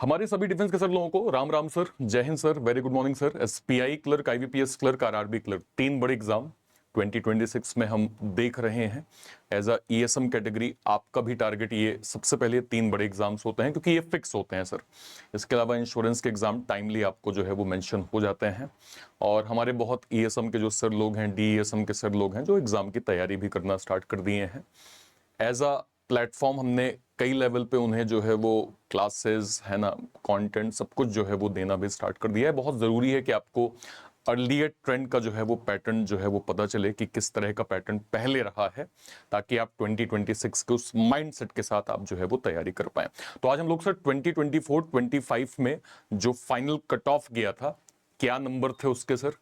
हमारे सभी डिफेंस के सर लोगों को राम राम सर, जय Hind sir, very good morning sir. SPI clerk, IBPS clerk, RRB clerk, तीन बड़े एग्जाम 2026 में हम देख रहे हैं। एज अ ईएसएम कैटेगरी आपका भी टारगेट ये सबसे पहले तीन बड़े एग्जाम्स होते हैं क्योंकि ये फिक्स होते हैं सर। इसके अलावा इंश्योरेंस के एग्जाम टाइमली आपको जो है वो मेंशन हो जाते हैं। और हमारे बहुत ईएसएम के जो सर लोग हैं, डीईएसएम के सर लोग हैं जो एग्जाम की तैयारी भी करना स्टार्ट कर दिए हैं। एज अ प्लेटफॉर्म हमने कई लेवल पे उन्हें जो है वो क्लासेस है ना, कंटेंट सब कुछ जो है वो देना भी स्टार्ट कर दिया है। बहुत ज़रूरी है कि आपको अर्लियर ट्रेंड का जो है वो पैटर्न जो है वो पता चले कि किस तरह का पैटर्न पहले रहा है, ताकि आप 2026 के उस माइंडसेट के साथ आप जो है वो तैयारी कर पाए। तो आज हम लोग सर 2024-25 में जो फाइनल कट ऑफ गया था, क्या नंबर थे उसके सर,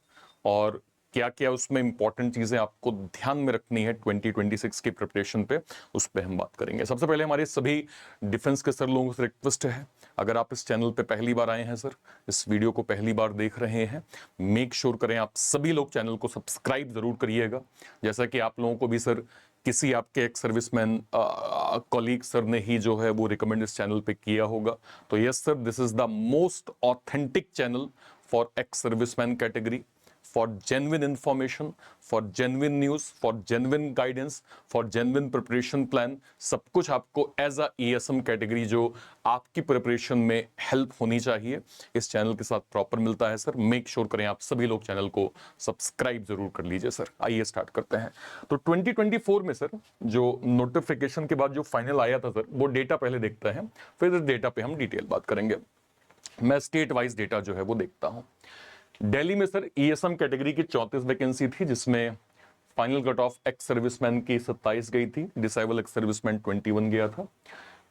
और क्या क्या उसमें इंपॉर्टेंट चीजें आपको ध्यान में रखनी है 2026 की प्रिपरेशन पे, उस पे हम बात करेंगे। सबसे पहले हमारे सभी डिफेंस के सर लोगों से रिक्वेस्ट है, अगर आप इस चैनल पे पहली बार आए हैं सर, इस वीडियो को पहली बार देख रहे हैं, मेक श्योर करें आप सभी लोग चैनल को सब्सक्राइब जरूर करिएगा। जैसा कि आप लोगों को भी सर किसी आपके एक्स सर्विसमैन कॉलीग सर ने ही जो है वो रिकमेंड इस चैनल पे किया होगा। तो yes sir, this is the most authentic channel for x serviceman category, for genuine information, for genuine news, for genuine guidance, for genuine preparation plan। सब कुछ आपको एज अ ईएसएम कैटेगरी जो आपकी प्रिपरेशन में हेल्प होनी चाहिए, इस channel के साथ प्रॉपर मिलता है सर। मेक श्योर करें आप सभी लोग चैनल को सब्सक्राइब जरूर कर लीजिए सर। आइए स्टार्ट करते हैं। तो 2024 में सर जो नोटिफिकेशन के बाद जो फाइनल आया था सर, वो डेटा पहले देखते हैं, फिर इस डेटा पे हम डिटेल बात करेंगे। मैं स्टेट वाइज डेटा जो है वो देखता हूं। दिल्ली में सर ईएसएम कैटेगरी की 34 वैकेंसी थी, जिसमें final cut off ex serviceman की 27 गई थी, डिसेबल एक्स सर्विसमैन 21 गया था।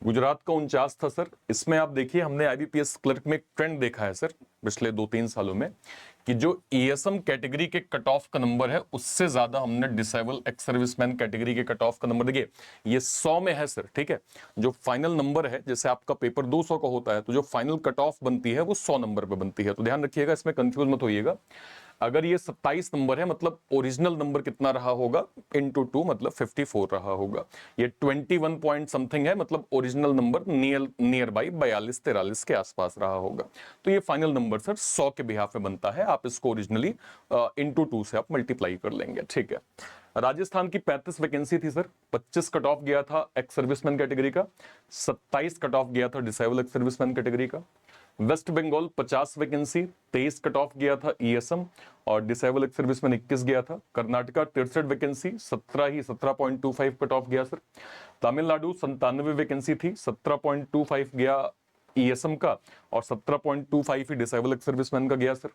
गुजरात का 49 था सर। इसमें आप देखिए, हमने आईबीपीएस क्लर्क में एक ट्रेंड देखा है सर पिछले 2-3 सालों में कि जो ईएसएम कैटेगरी के कट ऑफ का नंबर है, उससे ज्यादा हमने डिसेबल एक्स सर्विसमैन कैटेगरी के कट ऑफ का नंबर, देखिए ये 100 में है सर, ठीक है। जो फाइनल नंबर है, जैसे आपका पेपर 200 का होता है, तो जो फाइनल कट ऑफ बनती है वो 100 नंबर पे बनती है। तो ध्यान रखिएगा, इसमें कंफ्यूज मत होइएगा। अगर ये 27 नंबर है, मतलब ओरिजिनल नंबर कितना रहा होगा, इंटू 2 मतलब 54 रहा होगा। ये 21 पॉइंट समथिंग है, मतलब ओरिजिनल नंबर नियर बाई 42-43 के आसपास रहा होगा। तो ये फाइनल नंबर सर 100 के बिहाफ में बनता है। आप इसको ओरिजिनली इंटू 2 से आप मल्टीप्लाई कर लेंगे, ठीक है। राजस्थान की 35 वैकेंसी थी सर, 25 कट ऑफ गया था एक्स सर्विसमैन कैटेगरी का, 27 कट ऑफ गया था डिसेबल एक्स सर्विसमैन कैटेगरी का। West Bengal 50 vacancy, 23 cut off गया था ईएसएम और डिसेबल एक्स सर्विसमैन 21 गया था। कर्नाटका 63 वैकेंसी, 17.25 कट ऑफ गया सर। तमिलनाडु 97 वैकेंसी थी, 17.25 गया ईएसएम का और 17.25 ही डिसेबल एक्स सर्विसमैन का गया सर।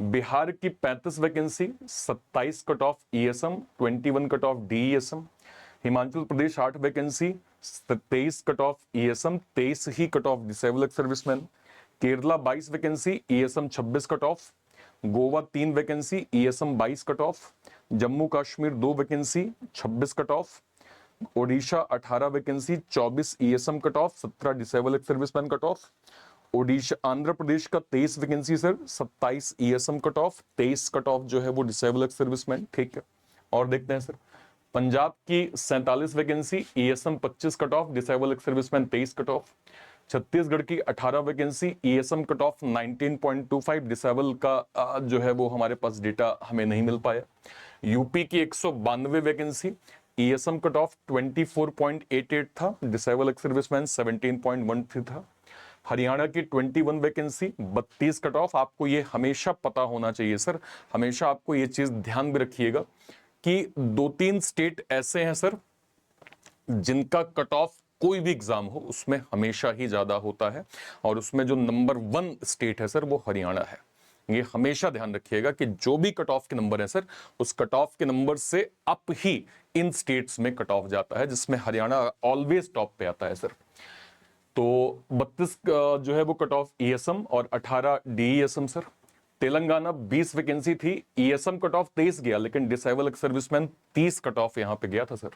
बिहार की 35 vacancy, 27 cut off ESM, 21 cut off DESM. Himachal Pradesh 8 vacancy, 23 cut off ESM, 23 ही cut off disable ex serviceman. Kerala 22 vacancy, ESM 26 cut off. Goa 3 vacancy, ESM 22 cut off. Jammu Kashmir 2 vacancy, 26 cut off. Odisha 18 vacancy, 24 ESM cut off, 17 disable ex serviceman cut off. Odisha Andhra Pradesh का 23 vacancy sir, 27 ESM cut of, 23 cut of जो है वो disable ex serviceman, ठीक है। और देखते हैं sir, Punjab की 47 vacancy, ESM 25 cut off, disable ex serviceman 23 cut of. Chhattisgarh की 18 vacancy, ESM cut of 19.25, disable का जो है वो हमारे पास डेटा हमें नहीं मिल पाया। यूपी की 192 वैकेंसी, ईएसएम कट ऑफ 24.88 था, डिसेबल एक्स सर्विसमैन 17.13 था। हरियाणा की 21 वैकेंसी, 32 कट ऑफ। आपको ये हमेशा पता होना चाहिए सर, हमेशा आपको ये चीज ध्यान में रखिएगा कि 2-3 स्टेट ऐसे हैं सर जिनका कट ऑफ कोई भी एग्जाम हो उसमें हमेशा ही ज्यादा होता है, और उसमें जो नंबर 1 स्टेट है सर वो हरियाणा है। ये हमेशा ध्यान रखिएगा कि जो भी कट ऑफ के नंबर है सर, उस कट ऑफ के नंबर से अप ही इन स्टेट्स में कट ऑफ जाता है, जिसमें हरियाणा ऑलवेज टॉप पे आता है सर। तो 32 जो है वो कट ऑफ ईएसएम और 18 डीईएसएम सर। तेलंगाना 20 वैकेंसी थी, ईएसएम कट ऑफ 23 गया, लेकिन disable ex serviceman 30 cut off यहां पे गया था सर।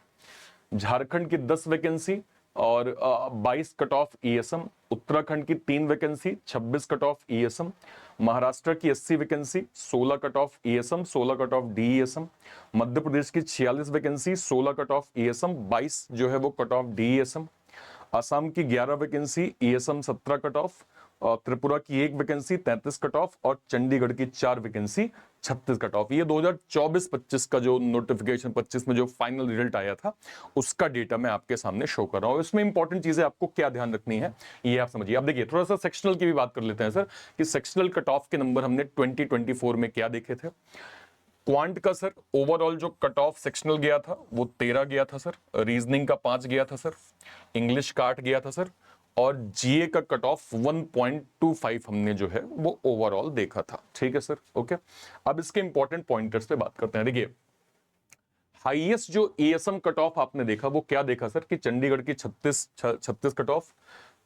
झारखंड की 10 वैकेंसी और 22 कट ऑफ ईएसएम। उत्तराखंड की 3 vacancy, 26 cut off ESM. Maharashtra की 80 vacancy, 16 cut off ESM, 16 cut off DESM. Madhya Pradesh की 46 वैकेंसी, 16 कट ऑफ ईएसएम, 22 जो है वो कट ऑफ डीईएसएम। असम की 11 vacancy, ESM 17 cut off, Tripura की 1 वैकेंसी 33 कट ऑफ और चंडीगढ़ की 4 वैकेंसी 36 कट ऑफ। ये 2024-25 का जो नोटिफिकेशन 25 में जो फाइनल रिजल्ट आया था उसका डेटा मैं आपके सामने शो कर रहा हूं। इसमें इंपॉर्टेंट चीजें आपको क्या ध्यान रखनी है ये आप समझिए। अब देखिए थोड़ा सा सेक्शनल की भी बात कर लेते हैं सर, कि सेक्शनल कट ऑफ के नंबर हमने 2024 में क्या देखे थे। क्वांट का सर ओवरऑल जो कट ऑफ सेक्शनल गया था वो 13 गया था सर, रीजनिंग का 5 गया था सर, इंग्लिश का 8 गया था सर, और जीए का कट ऑफ 1.25 हमने जो है वो ओवरऑल देखा था। ठीक है सर, ओके। अब इसके इंपॉर्टेंट पॉइंटर्स पे बात करते हैं। देखिए हाईएस्ट जो ईएसएम कट ऑफ आपने देखा वो क्या देखा सर, कि चंडीगढ़ की 36 कट ऑफ,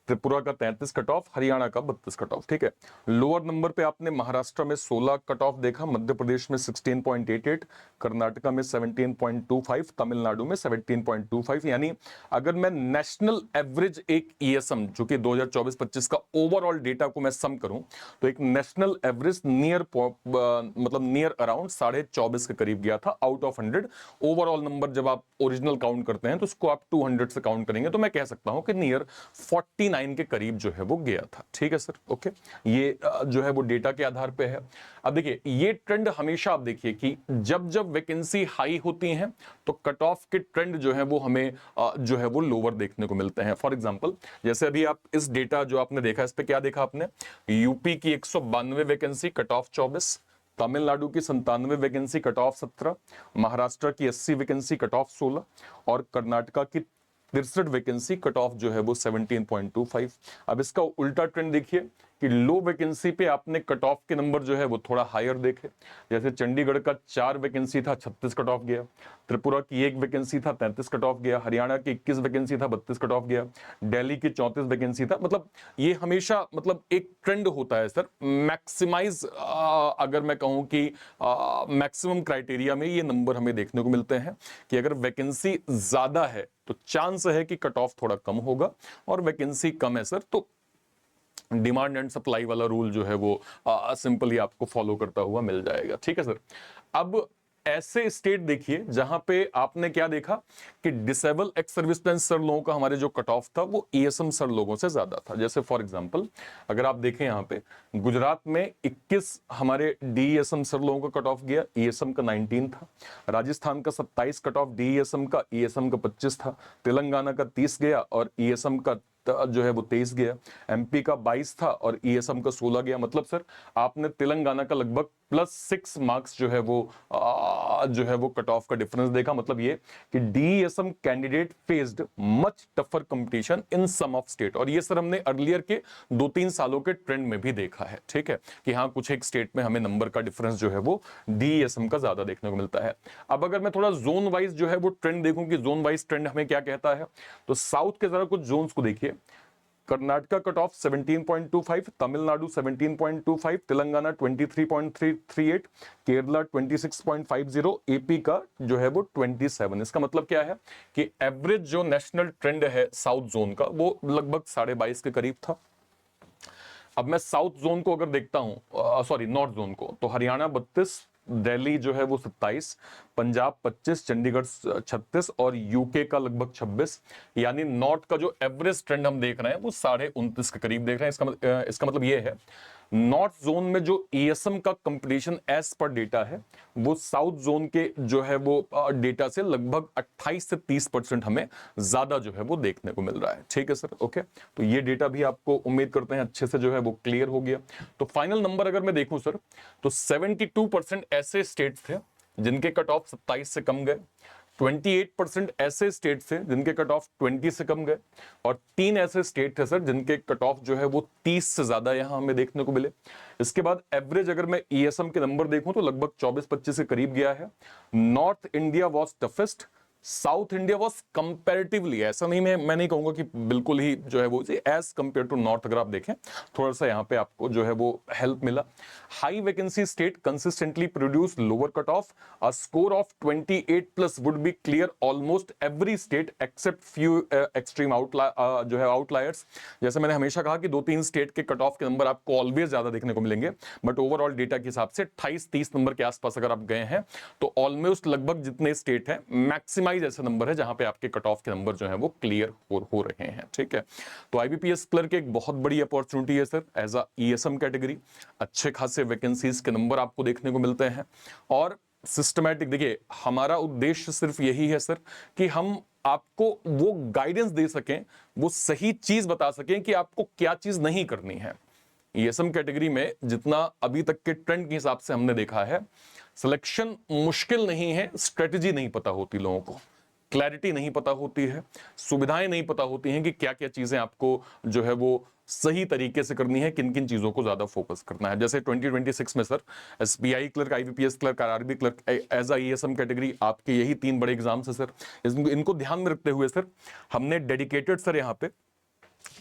त्रिपुरा का 33 कट ऑफ, हरियाणा का 32 कट ऑफ। ठीक है। लोअर नंबर पे आपने महाराष्ट्र में 16 कट ऑफ देखा, मध्य प्रदेश में 16.88, कर्नाटका में 17.25, तमिलनाडु में 17.25। यानी अगर मैं नेशनल एवरेज एक ईएसएम जो कि 2024-25 का ओवरऑल डेटा को मैं सम करूं तो एक नेशनल एवरेज नियर अराउंड 24.5 के करीब गया था आउट ऑफ 100। ओवरऑल नंबर जब आप ओरिजिनल काउंट करते हैं तो उसको आप 200 से काउंट करेंगे तो मैं कह सकता हूं कि नियर 49 के करीब जो है वो गया था। ठीक है सर, ओके। ये जो है वो डेटा के आधार पे है। अब देखिए ये ट्रेंड हमेशा आप देखिए कि जब जब वैकेंसी हाई होती हैं तो कट ऑफ के ट्रेंड जो है वो हमें जो है वो लोअर देखने को मिलते हैं। फॉर एग्जांपल जैसे अभी आप इस डेटा जो आपने देखा इस पे क्या देखा आपने, यूपी की 192 वैकेंसी कट ऑफ 24, तमिलनाडु की 97 वैकेंसी कट ऑफ 17, महाराष्ट्र की 80 वैकेंसी कट ऑफ 16 और कर्नाटका की 63 वैकेंसी कट ऑफ जो है वो 17.25। अब इसका उल्टा ट्रेंड देखिए कि लो वैकेंसी पे आपने कट ऑफ के नंबर जो है वो थोड़ा हायर देखे। जैसे चंडीगढ़ का 4 वैकेंसी था 36 कट ऑफ गया, त्रिपुरा की 1 वैकेंसी था 33 कट ऑफ गया, हरियाणा की 21 वैकेंसी था 32 कट ऑफ गया, दिल्ली की 34 वैकेंसी था। मतलब ये हमेशा मतलब एक ट्रेंड होता है सर, मैक्सिमाइज अगर मैं कहूं कि मैक्सिमम क्राइटेरिया में ये नंबर हमें देखने को मिलते हैं कि अगर वैकेंसी ज्यादा है तो चांस है कि कट ऑफ थोड़ा कम होगा, और वैकेंसी कम है सर तो डिमांड एंड सप्लाई वाला रूल जो है वो सिंपली आपको फॉलो करता हुआ मिल जाएगा। ठीक है सर। अब ऐसे स्टेट देखिए जहां पे आपने क्या देखा कि डिसेबल एक्स सर्विसमैन सर लोगों का हमारे जो कट ऑफ था वो ईएसएम सर लोगों से ज्यादा था। जैसे फॉर एग्जांपल अगर आप देखें यहां पे गुजरात में 21 हमारे डीईएसएम सर लोगों का कट ऑफ गया, ईएसएम का 19 था। राजस्थान का 27 कट ऑफ डीईएसएम का, ईएसएम का 25 था। तेलंगाना का 30 गया और ईएसएम का जो है वो 23 गया। एमपी का 22 था और ईएसएम का 16 गया। मतलब सर आपने तेलंगाना का लगभग +6 मार्क्स जो है वो कट ऑफ का डिफरेंस देखा। मतलब ये कि DSM candidate faced much tougher competition in some of state, और ये सर हमने अर्लियर के 2-3 सालों के ट्रेंड में भी देखा है। ठीक है कि हाँ कुछ एक स्टेट में हमें नंबर का डिफरेंस जो है वो डीएसएम का ज्यादा देखने को मिलता है। अब अगर मैं थोड़ा जोन वाइज जो है वो ट्रेंड देखूं कि जोन वाइज ट्रेंड हमें क्या कहता है, तो साउथ के जरा कुछ जोन्स को देखिए। Karnataka cut off 17.25, Tamil Nadu 17.25, Telangana 23.38, Kerala 26.50, AP का जो है वो 27। इसका मतलब क्या है कि एवरेज जो नेशनल ट्रेंड है साउथ जोन का वो लगभग 22.5 के करीब था। अब मैं साउथ जोन को अगर देखता हूं, सॉरी नॉर्थ जोन को, तो हरियाणा 32, दिल्ली जो है वो 27, पंजाब 25, चंडीगढ़ 36 और यूके का लगभग 26। यानी नॉर्थ का जो एवरेज ट्रेंड हम देख रहे हैं वो 29.5 के करीब देख रहे हैं। इसका मतलब ये है नॉर्थ जोन में जो ईएसएम का कंपटीशन एज पर डेटा है वो साउथ जोन के जो है वो डेटा से लगभग 28 से 30% हमें ज्यादा जो है वो देखने को मिल रहा है। ठीक है सर, ओके। तो ये डेटा भी आपको उम्मीद करते हैं अच्छे से जो है वो क्लियर हो गया। तो फाइनल नंबर अगर मैं देखूं सर तो 72% ऐसे स्टेट्स थे जिनके कट ऑफ 27 से कम गए, 28% ऐसे स्टेट थे जिनके कट ऑफ 20 से कम गए, और 3 ऐसे स्टेट थे सर जिनके कट ऑफ जो है वो 30 से ज्यादा यहां हमें देखने को मिले। इसके बाद एवरेज अगर मैं ईएसएम के नंबर देखूं तो लगभग 24-25 के करीब गया है। North India was toughest, south India was comparatively, ऐसा नहीं मैं नहीं कहूंगा कि बिल्कुल ही जो है वो एज कंपेयर टू नॉर्थ अगर आप देखें थोड़ा सा यहां पे आपको जो है वो हेल्प मिला। High vacancy state consistently produce lower cut off, a score of 28+ would be clear almost every state except few extreme जो है आउटलायर्स। जैसे मैंने हमेशा कहा कि 2-3 स्टेट के कट ऑफ के नंबर आपको ऑलवेज ज्यादा देखने को मिलेंगे, बट ओवरऑल डेटा के हिसाब से 28-30 नंबर के आसपास अगर आप गए हैं तो ऑलमोस्ट लगभग जितने स्टेट हैं मैक्सिमाइज कस्टमाइज ऐसे नंबर है जहां पे आपके कट ऑफ के नंबर जो है वो क्लियर हो रहे हैं। ठीक है, तो आईबीपीएस क्लर्क एक बहुत बड़ी अपॉर्चुनिटी है sir as a ESM category. अच्छे खासे वैकेंसीज के नंबर आपको देखने को मिलते हैं और सिस्टमैटिक, देखिए हमारा उद्देश्य सिर्फ यही है सर कि हम आपको वो गाइडेंस दे सकें, वो सही चीज बता सकें कि आपको क्या चीज नहीं करनी है। ईएसएम कैटेगरी में जितना अभी तक के ट्रेंड के हिसाब से हमने देखा है, सिलेक्शन मुश्किल नहीं है, स्ट्रेटजी नहीं पता होती लोगों को, क्लैरिटी नहीं पता होती है, सुविधाएं नहीं पता होती हैं कि क्या क्या चीजें आपको जो है वो सही तरीके से करनी है, किन किन चीजों को ज्यादा फोकस करना है। जैसे 2026 में sir SBI clerk, IBPS clerk, RRB clerk as a ESM category आपके यही 3 बड़े एग्जाम्स है सर। इनको ध्यान में रखते हुए सर हमने डेडिकेटेड सर यहाँ पे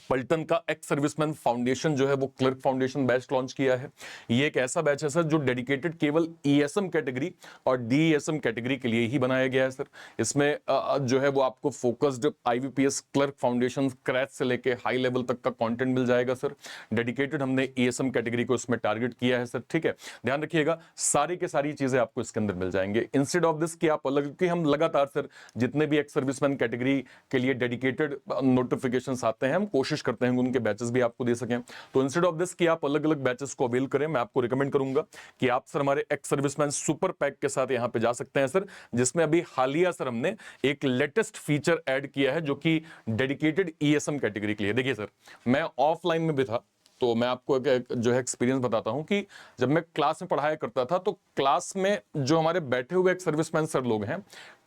पलटन का एक्स सर्विसमैन फाउंडेशन जो है वो क्लर्क फाउंडेशन बैच लॉन्च किया है। ये एक ऐसा बैच है सर जो डेडिकेटेड केवल ईएसएम कैटेगरी और डीईएसएम कैटेगरी के लिए ही बनाया गया है सर। इसमें जो है वो आपको फोकस्ड आईबीपीएस क्लर्क फाउंडेशन क्रैच से लेके हाई लेवल तक का कंटेंट मिल जाएगा सर। डेडिकेटेड हमने ईएसएम कैटेगरी को इसमें टारगेट किया है सर। ठीक है, ध्यान रखिएगा, सारी के सारी चीजें आपको इसके अंदर मिल जाएंगे। इंस्टेड ऑफ दिस कि आप अलग, कि हम लगातार सर जितने भी एक्स सर्विसमैन कैटेगरी के लिए डेडिकेटेड नोटिफिकेशंस आते हैं, हम कोशिश करते हैं उनके बैचेस भी आपको दे सकें। तो इंस्टेड ऑफ दिस कि आप अलग अलग बैचेस को अवेल करें, मैं आपको रिकमेंड करूंगा कि आप सर हमारे एक्स सर्विसमैन सुपर पैक के साथ यहां पे जा सकते हैं सर, जिसमें अभी हालिया सर हमने एक लेटेस्ट फीचर ऐड किया है जो कि डेडिकेटेड ईएसएम कैटेगरी के लिए। देखिए सर, मैं ऑफलाइन में भी था तो मैं आपको जो है एक्सपीरियंस बताता हूं कि जब मैं क्लास में पढ़ाया करता था तो क्लास में जो हमारे बैठे हुए एक सर्विसमैन सर लोग हैं,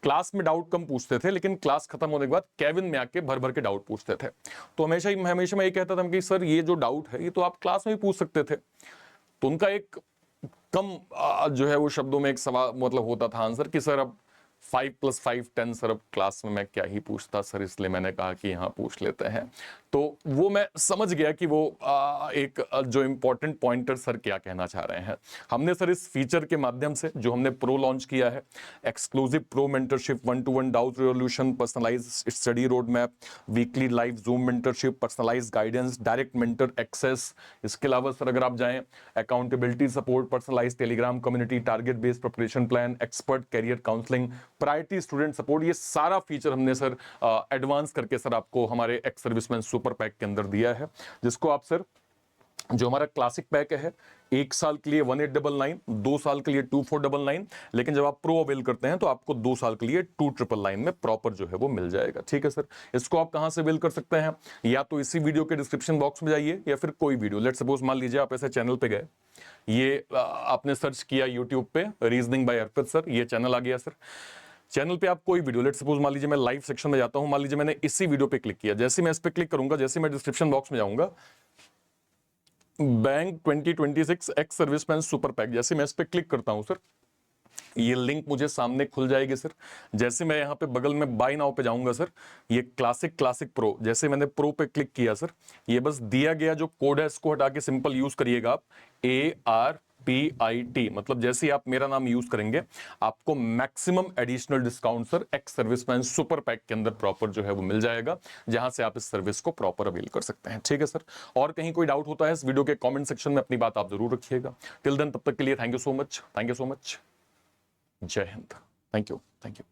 क्लास में डाउट कम पूछते थे, लेकिन क्लास खत्म होने के बाद केबिन में आके भर भर के डाउट पूछते थे। तो हमेशा मैं ये कहता था कि सर ये जो डाउट है ये तो आप क्लास में भी पूछ सकते थे। तो उनका एक कम जो है वो शब्दों में एक सवाल मतलब होता था आंसर कि सर अब 5 + 5 10 सर, अब क्लास में मैं क्या ही पूछता सर, इसलिए मैंने कहा कि यहाँ पूछ लेते हैं। तो वो मैं समझ गया कि वो एक जो इंपॉर्टेंट पॉइंटर सर क्या कहना चाह रहे हैं। हमने सर इस फीचर के माध्यम से जो हमने प्रो लॉन्च किया है, exclusive pro mentorship, 1-to-1 doubt resolution, personalise study road map, weekly live Zoom mentorship, personalise guidance, direct mentor access. इसके अलावा सर अगर आप जाएं, accountability support, personalise Telegram community, target based preparation plan, expert career counselling, priority student support, ये सारा feature हमने sir advance करके sir आपको हमारे एक्स सर्विसमैन सुपर पैक के अंदर दिया है, जिसको आप सर जो हमारा क्लासिक पैक है 1 साल के लिए 1899, 2 साल के लिए 2499, लेकिन जब आप प्रो अवेल करते हैं तो आपको 2 साल के लिए 2999 में प्रॉपर जो है वो मिल जाएगा। ठीक है सर, इसको आप कहां से अवेल कर सकते हैं? या तो इसी वीडियो के डिस्क्रिप्शन बॉक्स में जाइए या फिर कोई वीडियो, लेट सपोज मान लीजिए आप ऐसे चैनल पे गए, ये आपने सर्च किया यूट्यूब पे रीजनिंग बाय अर्पित सर, ये चैनल आ गया सर। चैनल पे आप कोई वीडियो, लेट सपोज मान लीजिए मैं लाइव सेक्शन में जाता हूं, मान लीजिए मैंने इसी वीडियो पे क्लिक किया, जैसे मैं इस पे क्लिक करूंगा, जैसे मैं डिस्क्रिप्शन बॉक्स में जाऊंगा, bank 2026 ex serviceman super pack, जैसे मैं इस पे क्लिक करता हूं सर, ये लिंक मुझे सामने खुल जाएगी सर। जैसे मैं यहाँ पे बगल में बाय नाउ पे जाऊंगा सर, ये क्लासिक प्रो, जैसे मैंने प्रो पे क्लिक किया सर, ये बस दिया गया जो कोड है इसको हटा के सिंपल यूज करिएगा आप, ARPIT, मतलब जैसे ही आप मेरा नाम यूज करेंगे आपको maximum additional discount sir ex serviceman super pack के अंदर प्रॉपर जो है वो मिल जाएगा, जहां से आप इस सर्विस को प्रॉपर अवेल कर सकते हैं। ठीक है सर, और कहीं कोई डाउट होता है इस वीडियो के कमेंट सेक्शन में अपनी बात आप जरूर रखिएगा। टिल देन, तब तक के लिए thank you so much, thank you so much, Jai Hind, thank you, thank you.